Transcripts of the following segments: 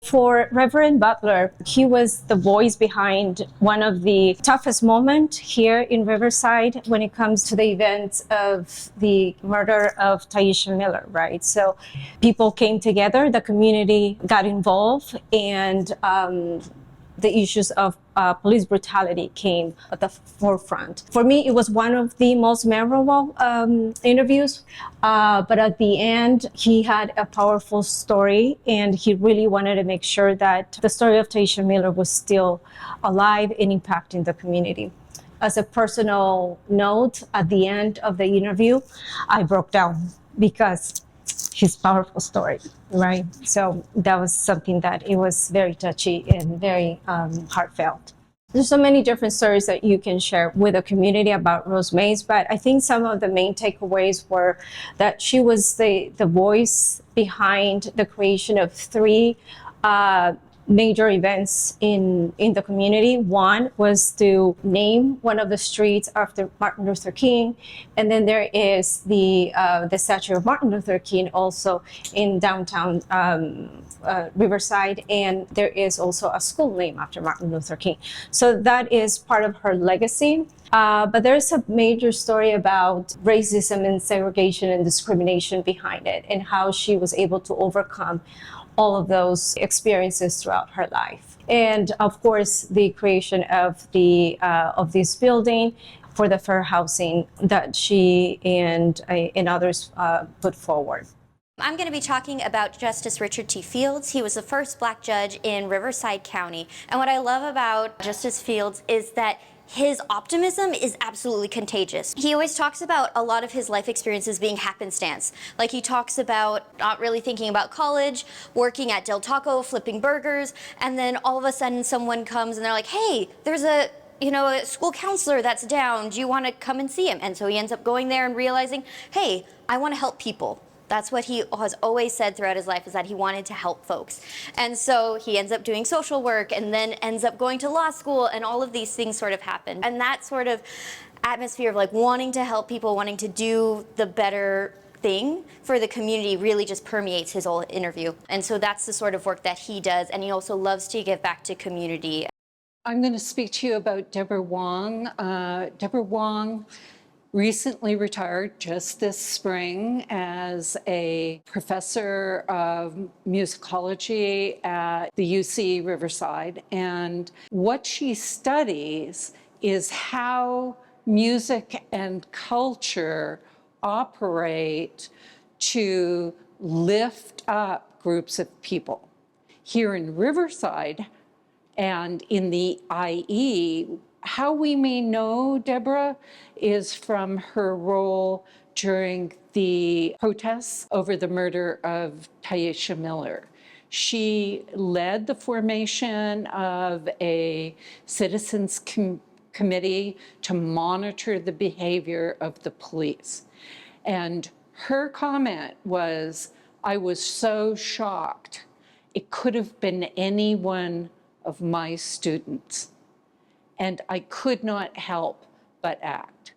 For Reverend Butler, he was the voice behind one of the toughest moments here in Riverside when it comes to the events of the murder of Taisha Miller, right? So people came together, the community got involved, and the issues of police brutality came at the forefront. For me, it was one of the most memorable interviews, but at the end, he had a powerful story, and he really wanted to make sure that the story of Taisha Miller was still alive and impacting the community. As a personal note, at the end of the interview, I broke down because his powerful story, right? So that was something that it was very touchy and very heartfelt. There's so many different stories that you can share with the community about Rose Mays, but I think some of the main takeaways were that she was the voice behind the creation of three major events in the community. One was to name one of the streets after Martin Luther King, and then there is the statue of Martin Luther King also in downtown Riverside, and there is also a school named after Martin Luther King. So that is part of her legacy. But there's a major story about racism and segregation and discrimination behind it, and how she was able to overcome all of those experiences throughout her life. And of course, the creation of this building for the fair housing that she and others put forward. I'm going to be talking about Justice Richard T. Fields. He was the first Black judge in Riverside County. And what I love about Justice Fields is that his optimism is absolutely contagious. He always talks about a lot of his life experiences being happenstance. Like, he talks about not really thinking about college, working at Del Taco, flipping burgers, and then all of a sudden someone comes and they're like, hey, there's a school counselor that's down. Do you want to come and see him? And so he ends up going there and realizing, hey, I want to help people. That's what he has always said throughout his life, is that he wanted to help folks. And so he ends up doing social work and then ends up going to law school, and all of these things sort of happen. And that sort of atmosphere of like wanting to help people, wanting to do the better thing for the community really just permeates his whole interview. And so that's the sort of work that he does, and he also loves to give back to community. I'm going to speak to you about Deborah Wong. Deborah Wong recently retired just this spring as a professor of musicology at the UC Riverside. And what she studies is how music and culture operate to lift up groups of people. Here in Riverside and in the IE, how we may know Deborah is from her role during the protests over the murder of Taisha Miller. She led the formation of a citizens committee to monitor the behavior of the police. And her comment was, I was so shocked. It could have been any one of my students, and I could not help but act.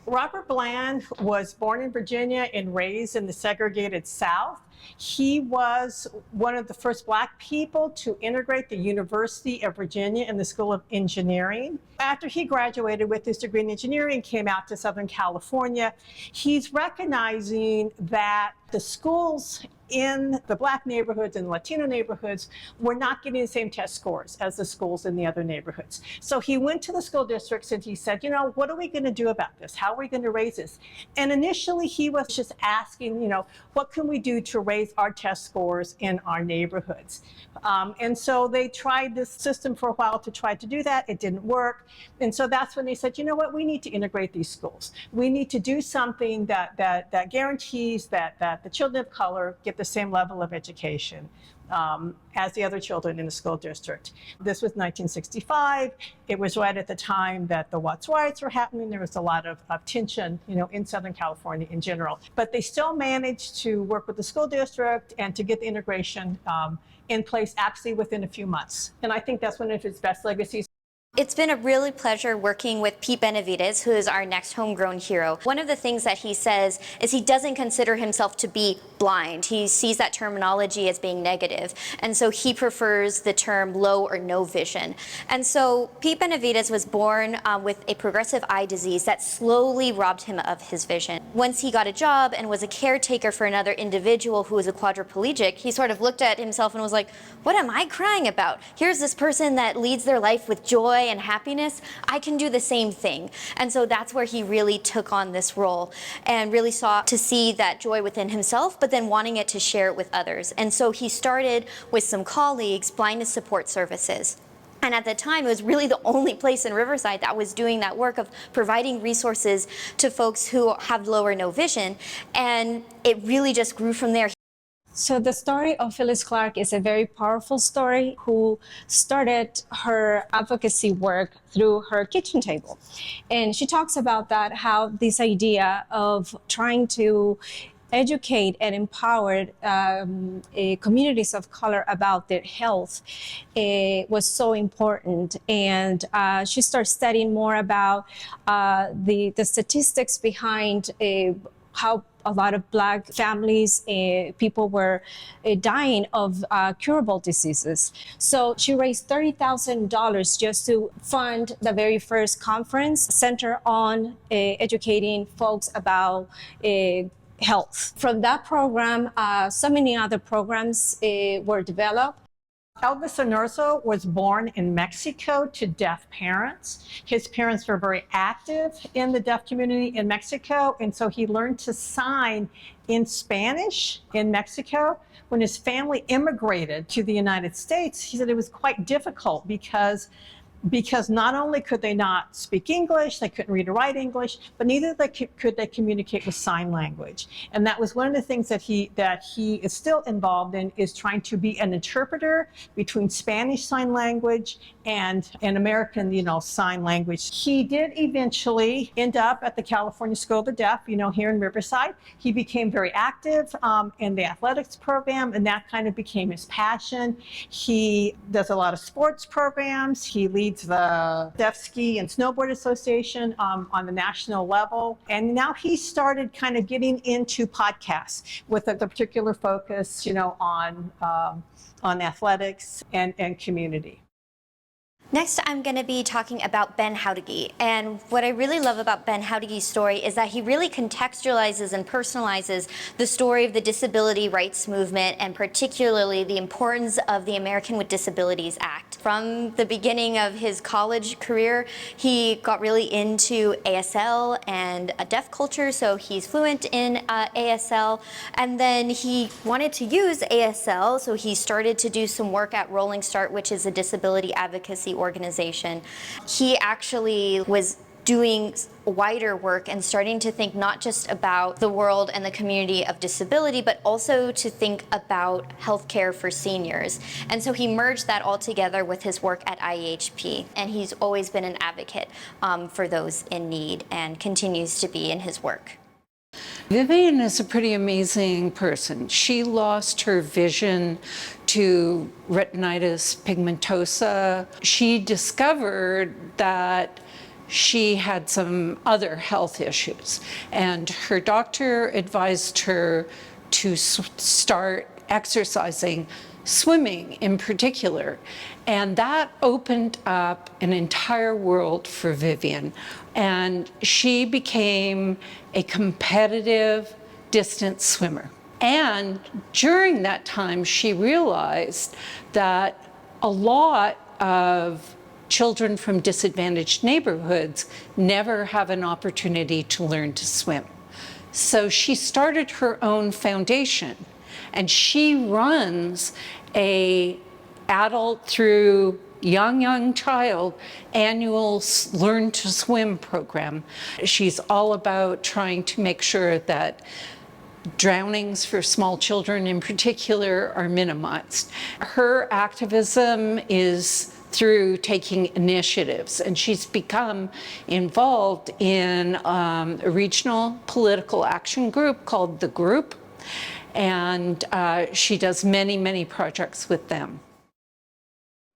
Robert Bland was born in Virginia and raised in the segregated South. He was one of the first Black people to integrate the University of Virginia in the School of Engineering. After he graduated with his degree in engineering, came out to Southern California, he's recognizing that the schools in the Black neighborhoods and Latino neighborhoods were not getting the same test scores as the schools in the other neighborhoods. So he went to the school districts and he said, you know, what are we going to do about this? How are we going to raise this? And initially he was just asking, you know, what can we do to raise our test scores in our neighborhoods? And so they tried this system for a while to try to do that. It didn't work. And so that's when they said, you know what, we need to integrate these schools. We need to do something that guarantees that the children of color get the same level of education as the other children in the school district. This was 1965. It was right at the time that the Watts riots were happening. There was a lot of tension, you know, in Southern California in general. But they still managed to work with the school district and to get the integration in place actually within a few months. And I think that's one of his best legacies. It's been a really pleasure working with Pete Benavides, who is our next homegrown hero. One of the things that he says is he doesn't consider himself to be blind. He sees that terminology as being negative, and so he prefers the term low or no vision. And so Pete Benavides was born with a progressive eye disease that slowly robbed him of his vision. Once he got a job and was a caretaker for another individual who was a quadriplegic, he sort of looked at himself and was like, what am I crying about? Here's this person that leads their life with joy and happiness. I can do the same thing. And so that's where he really took on this role and really sought to see that joy within himself, but then wanting it to share it with others. And so he started with some colleagues, blindness support services. And at the time, it was really the only place in Riverside that was doing that work of providing resources to folks who have low or no vision. And it really just grew from there. So the story of Phyllis Clark is a very powerful story, who started her advocacy work through her kitchen table. And she talks about that, how this idea of trying to educate and empower communities of color about their health was so important. And she started studying more about the statistics behind how a lot of Black families, people were dying of curable diseases. So she raised $30,000 just to fund the very first conference centered on educating folks about health. From that program, so many other programs were developed. Elvis Onorzo was born in Mexico to deaf parents. His parents were very active in the deaf community in Mexico, and so he learned to sign in Spanish in Mexico. When his family immigrated to the United States, he said it was quite difficult because not only could they not speak English, they couldn't read or write English, but neither could they communicate with sign language. And that was one of the things that he is still involved in, is trying to be an interpreter between Spanish Sign Language and American, sign language. He did eventually end up at the California School of the Deaf, here in Riverside. He became very active in the athletics program, and that kind of became his passion. He does a lot of sports programs. He leads the Deaf Ski and Snowboard Association on the national level. And now he started kind of getting into podcasts with the particular focus, on athletics and community. Next, I'm going to be talking about Ben Howdigi. And what I really love about Ben Howdigi's story is that he really contextualizes and personalizes the story of the disability rights movement, and particularly the importance of the American with Disabilities Act. From the beginning of his college career, he got really into ASL and deaf culture, so he's fluent in ASL. And then he wanted to use ASL, so he started to do some work at Rolling Start, which is a disability advocacy organization. He actually was doing wider work and starting to think not just about the world and the community of disability, but also to think about healthcare for seniors. And so he merged that all together with his work at IEHP. And he's always been an advocate for those in need, and continues to be in his work. Vivian is a pretty amazing person. She lost her vision to retinitis pigmentosa. She discovered that she had some other health issues, and her doctor advised her to start exercising, swimming in particular. And that opened up an entire world for Vivian. And she became a competitive distance swimmer. And during that time, she realized that a lot of children from disadvantaged neighborhoods never have an opportunity to learn to swim. So she started her own foundation, and she runs a adult through young child annual Learn to Swim program. She's all about trying to make sure that drownings for small children in particular are minimized. Her activism is through taking initiatives, and she's become involved in a regional political action group called The Group, and she does many projects with them.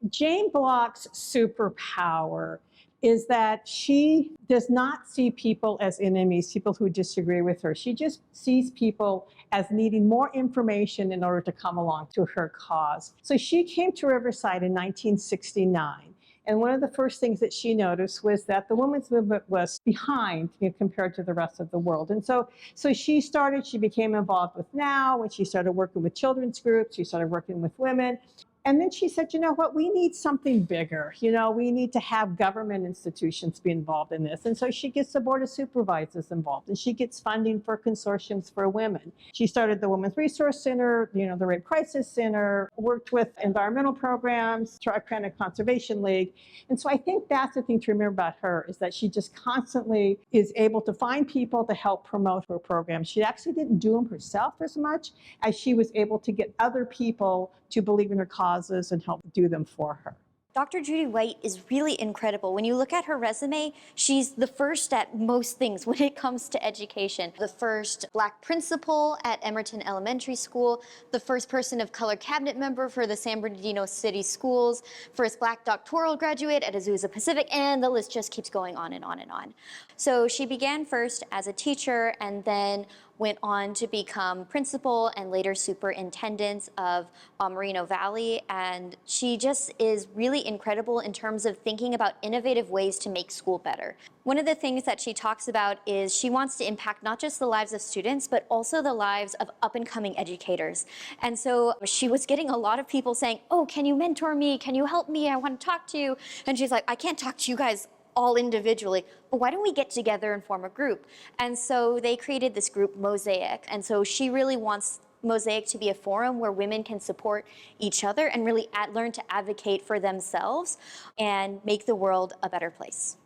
Jane Block's superpower is that she does not see people as enemies, people who disagree with her. She just sees people as needing more information in order to come along to her cause. So she came to Riverside in 1969. And one of the first things that she noticed was that the women's movement was behind, compared to the rest of the world. And so she became involved with NOW, when she started working with children's groups, she started working with women. And then she said, you know what, we need something bigger. We need to have government institutions be involved in this. And so she gets the Board of Supervisors involved, and she gets funding for consortiums for women. She started the Women's Resource Center, the Rape Crisis Center, worked with environmental programs, Tri-Credit Conservation League. And so I think that's the thing to remember about her, is that she just constantly is able to find people to help promote her programs. She actually didn't do them herself as much as she was able to get other people to believe in her causes and help do them for her. Dr. Judy White is really incredible. When you look at her resume, she's the first at most things when it comes to education. The first Black principal at Emerton Elementary School, the first person of color cabinet member for the San Bernardino City Schools, first Black doctoral graduate at Azusa Pacific, and the list just keeps going on and on and on. So she began first as a teacher and then went on to become principal and later superintendent of Moreno Valley. And she just is really incredible in terms of thinking about innovative ways to make school better. One of the things that she talks about is she wants to impact not just the lives of students, but also the lives of up-and-coming educators. And so she was getting a lot of people saying, oh, can you mentor me? Can you help me? I want to talk to you. And she's like, I can't talk to you guys all individually, but why don't we get together and form a group? And so they created this group, Mosaic. And so she really wants Mosaic to be a forum where women can support each other and really learn to advocate for themselves and make the world a better place.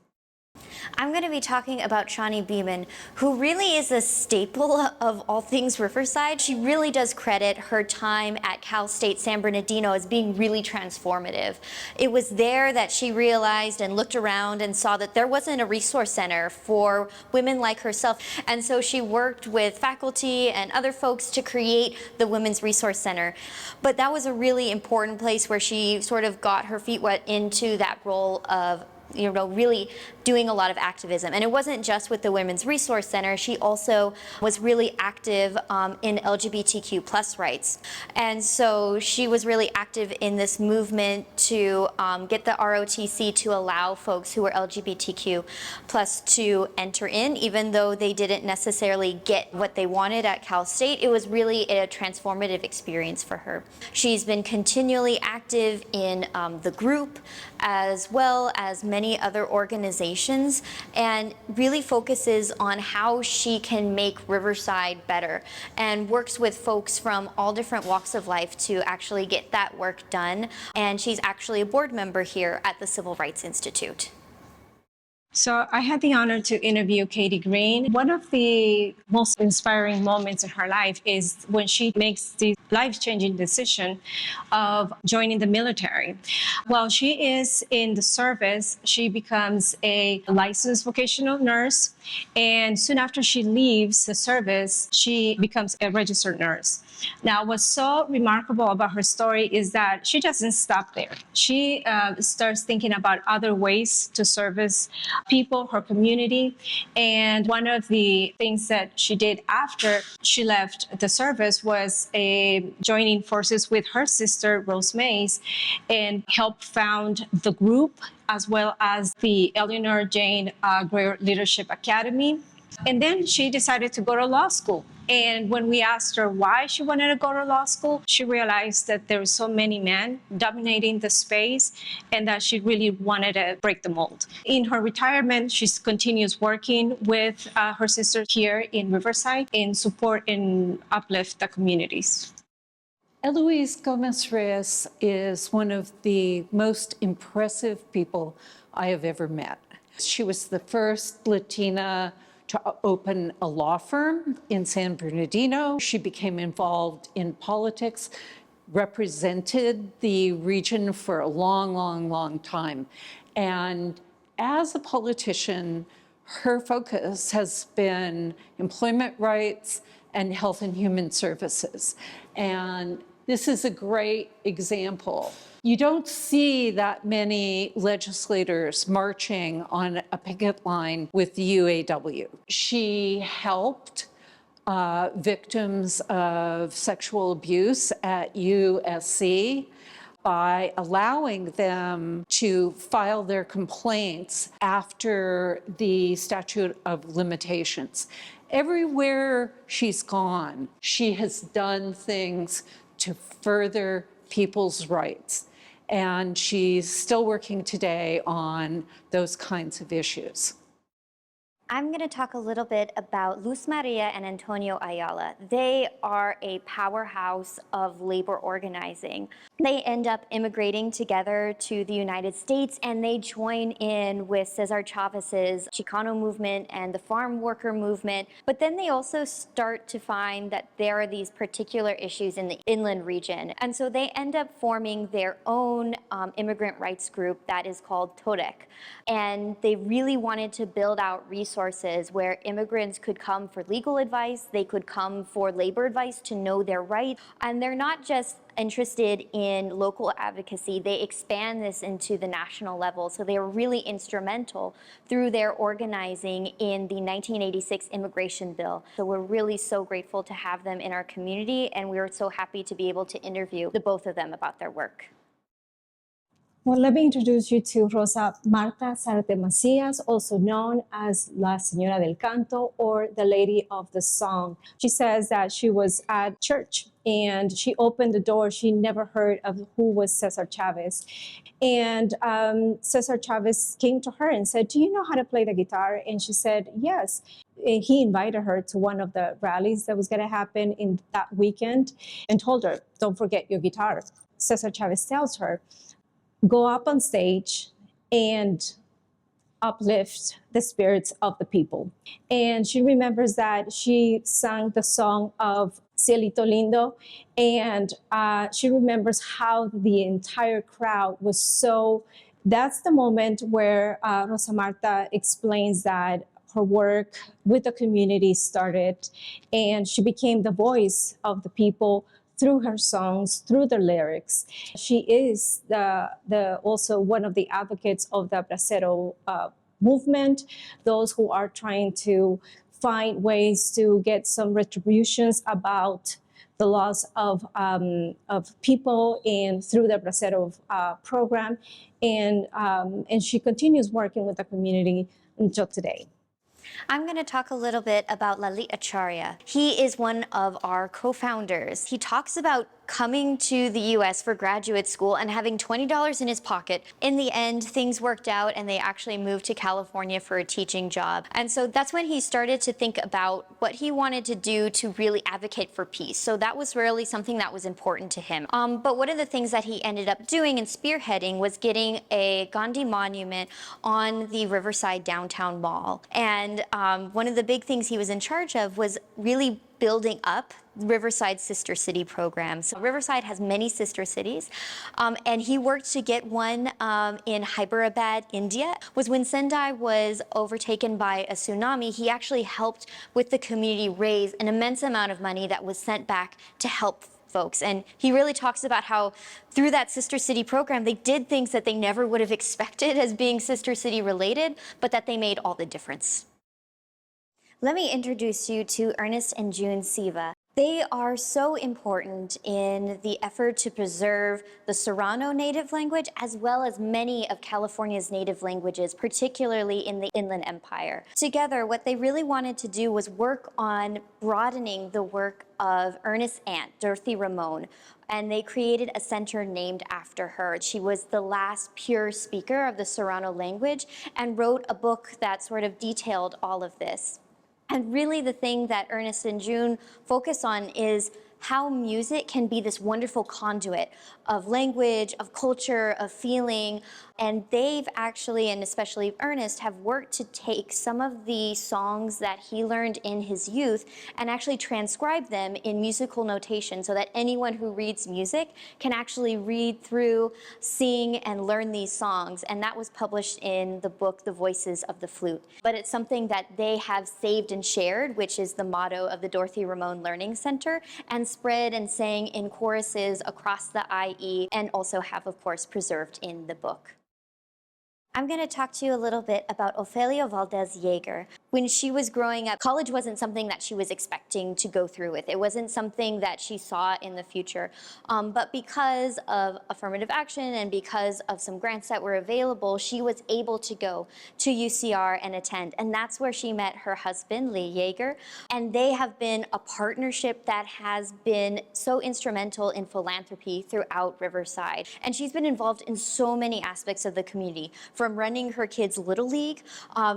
I'm going to be talking about Shawnee Beeman, who really is a staple of all things Riverside. She really does credit her time at Cal State San Bernardino as being really transformative. It was there that she realized and looked around and saw that there wasn't a resource center for women like herself. And so she worked with faculty and other folks to create the Women's Resource Center. But that was a really important place where she sort of got her feet wet into that role of really doing a lot of activism. And it wasn't just with the Women's Resource Center. She also was really active in LGBTQ plus rights. And so she was really active in this movement to get the ROTC to allow folks who were LGBTQ plus to enter in, even though they didn't necessarily get what they wanted at Cal State. It was really a transformative experience for her. She's been continually active in the group, as well as many other organizations, and really focuses on how she can make Riverside better and works with folks from all different walks of life to actually get that work done. And she's actually a board member here at the Civil Rights Institute. So I had the honor to interview Katie Green. One of the most inspiring moments in her life is when she makes the life-changing decision of joining the military. While she is in the service, she becomes a licensed vocational nurse, and soon after she leaves the service, she becomes a registered nurse. Now, what's so remarkable about her story is that she doesn't stop there. She starts thinking about other ways to service people, her community. And one of the things that she did after she left the service was joining forces with her sister, Rose Mays, and help found the group, as well as the Eleanor Jane Greer Leadership Academy. And then she decided to go to law school. And when we asked her why she wanted to go to law school, she realized that there were so many men dominating the space and that she really wanted to break the mold. In her retirement, she continues working with her sister here in Riverside in support and uplift the communities. Eloise Gomez-Reyes is one of the most impressive people I have ever met. She was the first Latina to open a law firm in San Bernardino. She became involved in politics, represented the region for a long, long, long time. And as a politician, her focus has been employment rights and health and human services. And this is a great example. You don't see that many legislators marching on a picket line with the UAW. She helped victims of sexual abuse at USC by allowing them to file their complaints after the statute of limitations. Everywhere she's gone, she has done things to further people's rights. And she's still working today on those kinds of issues. I'm going to talk a little bit about Luz Maria and Antonio Ayala. They are a powerhouse of labor organizing. They end up immigrating together to the United States, and they join in with Cesar Chavez's Chicano movement and the farm worker movement. But then they also start to find that there are these particular issues in the inland region. And so they end up forming their own immigrant rights group that is called TOREC. And they really wanted to build out resources where immigrants could come for legal advice, they could come for labor advice to know their rights. And they're not just interested in local advocacy, they expand this into the national level. So they were really instrumental through their organizing in the 1986 immigration bill. So we're really so grateful to have them in our community, and we were so happy to be able to interview the both of them about their work. Well, let me introduce you to Rosa Marta Zárate Macías, also known as La Señora del Canto, or the Lady of the Song. She says that she was at church and she opened the door. She never heard of who was Cesar Chavez. And Cesar Chavez came to her and said, "Do you know how to play the guitar?" And she said, "Yes." And he invited her to one of the rallies that was going to happen in that weekend and told her, "Don't forget your guitar." Cesar Chavez tells her, "Go up on stage and uplift the spirits of the people." And she remembers that she sang the song of Cielito Lindo, and she remembers how the entire crowd was so. That's the moment where Rosa Marta explains that her work with the community started, and she became the voice of the people through her songs, through the lyrics. She is also one of the advocates of the Bracero movement, those who are trying to find ways to get some retributions about the loss of people and through the Bracero program. And she continues working with the community until today. I'm going to talk a little bit about Lalit Acharya. He is one of our co-founders. He talks about coming to the U.S. for graduate school and having $20 in his pocket. In the end, things worked out and they actually moved to California for a teaching job. And so that's when he started to think about what he wanted to do to really advocate for peace. So that was really something that was important to him. But one of the things that he ended up doing and spearheading was getting a Gandhi monument on the Riverside downtown mall. And one of the big things he was in charge of was really building up Riverside Sister City program. So Riverside has many sister cities, and he worked to get one in Hyderabad, India. Was when Sendai was overtaken by a tsunami, he actually helped with the community raise an immense amount of money that was sent back to help folks. And he really talks about how through that Sister City program, they did things that they never would have expected as being Sister City related, but that they made all the difference. Let me introduce you to Ernest and June Siva. They are so important in the effort to preserve the Serrano native language as well as many of California's native languages, particularly in the Inland Empire. Together, what they really wanted to do was work on broadening the work of Ernest's aunt, Dorothy Ramon, and they created a center named after her. She was the last pure speaker of the Serrano language and wrote a book that sort of detailed all of this. And really the thing that Ernest and June focus on is how music can be this wonderful conduit of language, of culture, of feeling. And they've actually, and especially Ernest, have worked to take some of the songs that he learned in his youth and actually transcribe them in musical notation so that anyone who reads music can actually read through, sing, and learn these songs. And that was published in the book, The Voices of the Flute. But it's something that they have saved and shared, which is the motto of the Dorothy Ramon Learning Center. And spread and sang in choruses across the IE, and also have, of course, preserved in the book. I'm going to talk to you a little bit about Ofelia Valdez Yeager. When she was growing up, college wasn't something that she was expecting to go through with. It wasn't something that she saw in the future. But because of affirmative action and because of some grants that were available, she was able to go to UCR and attend. And that's where she met her husband, Lee Yeager. And they have been a partnership that has been so instrumental in philanthropy throughout Riverside. And she's been involved in so many aspects of the community, from running her kids' Little League,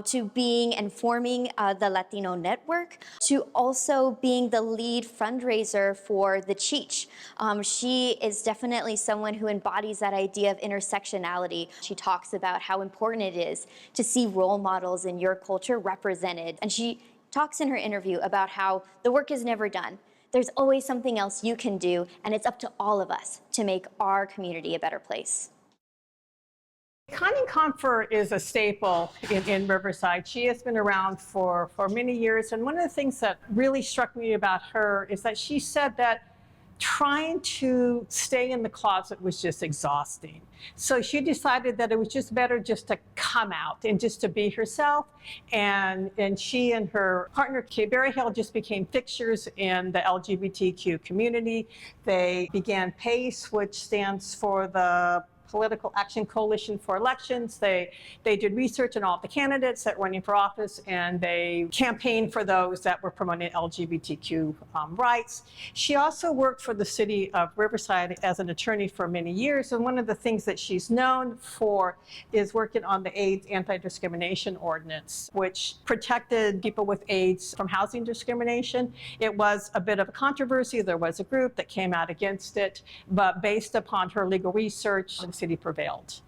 to being and forming the Latino Network, to also being the lead fundraiser for the Cheech. She is definitely someone who embodies that idea of intersectionality. She talks about how important it is to see role models in your culture represented. And she talks in her interview about how the work is never done. There's always something else you can do, and it's up to all of us to make our community a better place. Connie Comfer is a staple in Riverside. She has been around for many years. And one of the things that really struck me about her is that she said that trying to stay in the closet was just exhausting. So she decided that it was just better just to come out and just to be herself. And she and her partner, Kay Berryhill, just became fixtures in the LGBTQ community. They began PACE, which stands for the Political Action Coalition for Elections. They did research on all the candidates that were running for office, and they campaigned for those that were promoting LGBTQ rights. She also worked for the city of Riverside as an attorney for many years, and one of the things that she's known for is working on the AIDS anti-discrimination ordinance, which protected people with AIDS from housing discrimination. It was a bit of a controversy. There was a group that came out against it, but based upon her legal research, the city prevailed.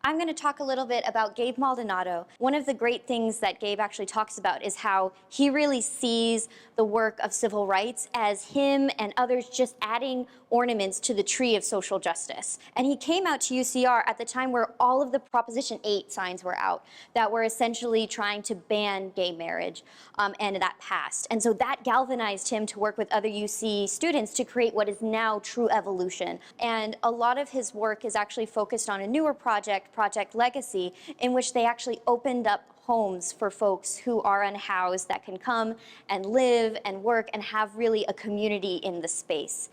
I'm going to talk a little bit about Gabe Maldonado. One of the great things that Gabe actually talks about is how he really sees the work of civil rights as him and others just adding ornaments to the tree of social justice. And he came out to UCR at the time where all of the Proposition 8 signs were out that were essentially trying to ban gay marriage, and that passed. And so that galvanized him to work with other UC students to create what is now True Evolution. And a lot of his work is actually focused on a newer project, Project Legacy, in which they actually opened up homes for folks who are unhoused that can come and live and work and have really a community in the space.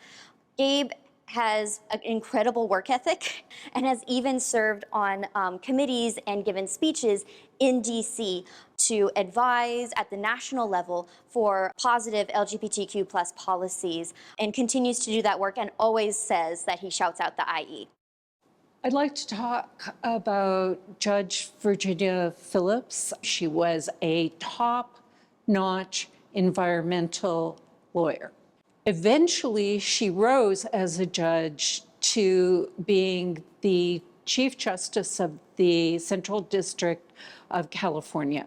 Gabe has an incredible work ethic and has even served on committees and given speeches in DC to advise at the national level for positive LGBTQ+ policies, and continues to do that work and always says that he shouts out the IE. I'd like to talk about Judge Virginia Phillips. She was a top-notch environmental lawyer. Eventually, she rose as a judge to being the Chief Justice of the Central District of California.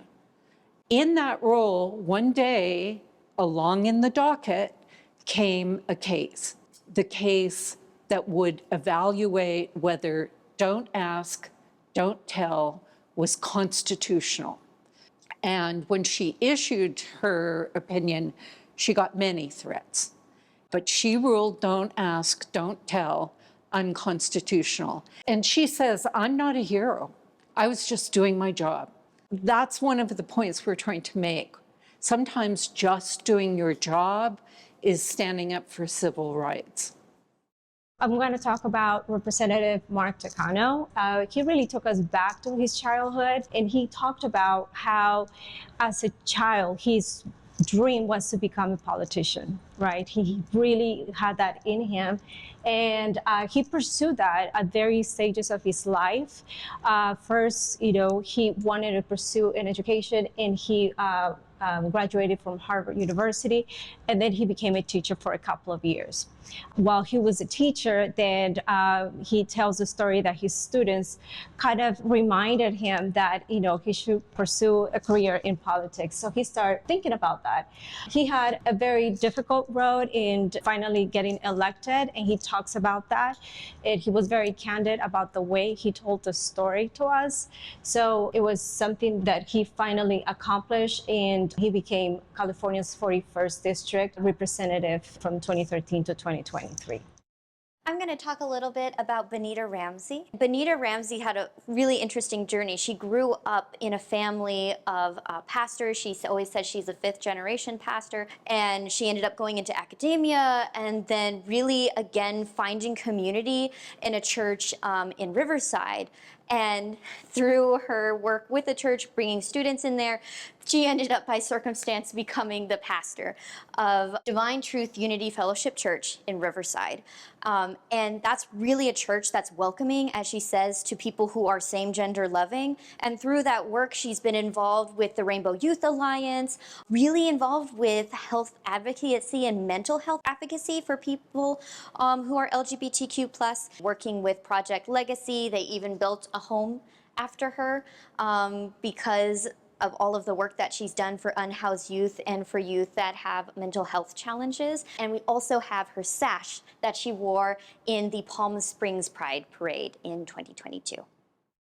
In that role, one day, along in the docket, came a case. The case that would evaluate whether don't ask, don't tell was constitutional. And when she issued her opinion, she got many threats. But she ruled don't ask, don't tell unconstitutional. And she says, I'm not a hero. I was just doing my job. That's one of the points we're trying to make. Sometimes just doing your job is standing up for civil rights. I'm going to talk about Representative Mark Takano. He really took us back to his childhood, and he talked about how, as a child, his dream was to become a politician, right? He really had that in him, and he pursued that at various stages of his life. First, he wanted to pursue an education, and he graduated from Harvard University, and then he became a teacher for a couple of years. While he was a teacher, then he tells the story that his students kind of reminded him that he should pursue a career in politics. So he started thinking about that. He had a very difficult road in finally getting elected, and he talks about that. And he was very candid about the way he told the story to us. So it was something that he finally accomplished, and and he became California's 41st district representative from 2013 to 2023. I'm going to talk a little bit about Benita Ramsey. Benita Ramsey had a really interesting journey. She grew up in a family of pastors. She always said she's a fifth-generation pastor, and she ended up going into academia and then really, again, finding community in a church in Riverside. And through her work with the church, bringing students in there, she ended up by circumstance becoming the pastor of Divine Truth Unity Fellowship Church in Riverside. And that's really a church that's welcoming, as she says, to people who are same-gender loving. And through that work, she's been involved with the Rainbow Youth Alliance, really involved with health advocacy and mental health advocacy for people who are LGBTQ+, working with Project Legacy. They even built a home after her because of all of the work that she's done for unhoused youth and for youth that have mental health challenges. And we also have her sash that she wore in the Palm Springs Pride Parade in 2022.